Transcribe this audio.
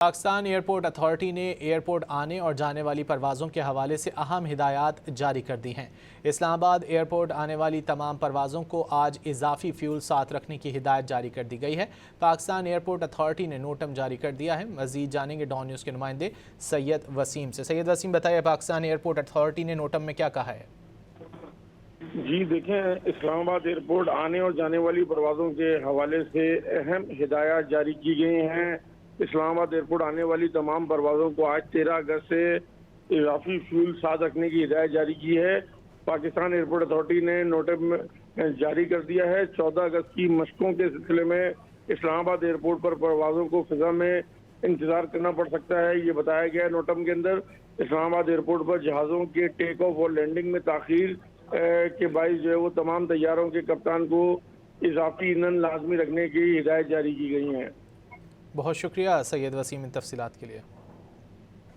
Pakistan airport authority ने airport आने और जाने वाली परवाज़ों के हवाले से अहम हिदायत जारी कर दी हैं। इस्लामाबाद एयरपोर्ट आने वाली तमाम परवाज़ों को आज इजाफी फ्यूल साथ रखने की हिदायत जारी कर दी गई है। पाकिस्तान एयरपोर्ट अथॉरिटी ने नोटम जारी कर दिया है। मज़ीद जानेंगे डॉन न्यूज़ के नुमाइंदे सैयद वसीम से। सैयद वसीम, बताइए पाकिस्तान एयरपोर्ट अथॉरिटी ने नोटम में क्या कहा है? जी देखें, इस्लामाबाद एयरपोर्ट आने और जाने वाली परवाज़ों के हवाले से अहम हिदायत जारी की गई हैं। इस्लामाबाद एयरपोर्ट आने वाली तमाम परवाज़ों को आज 13 अगस्त से इजाफी फ्यूल साथ रखने की हिदायत जारी की है। पाकिस्तान एयरपोर्ट अथॉरिटी ने नोटिस जारी कर दिया है। 14 अगस्त की मशकों के सिलसिले में इस्लामाबाद एयरपोर्ट पर परवाज़ों को फिजा में इंतजार करना पड़ सकता है। ये बताया गया है नोटम के अंदर। इस्लामाबाद एयरपोर्ट पर जहाज़ों के टेक ऑफ और लैंडिंग में ताख़ीर के बाइस जो है वो तमाम तैयारों के कप्तान को इजाफी ईंधन लाजमी रखने की हिदायत जारी की गई है। बहुत शुक्रिया सैयद वसीम इन तफसीलात के लिए।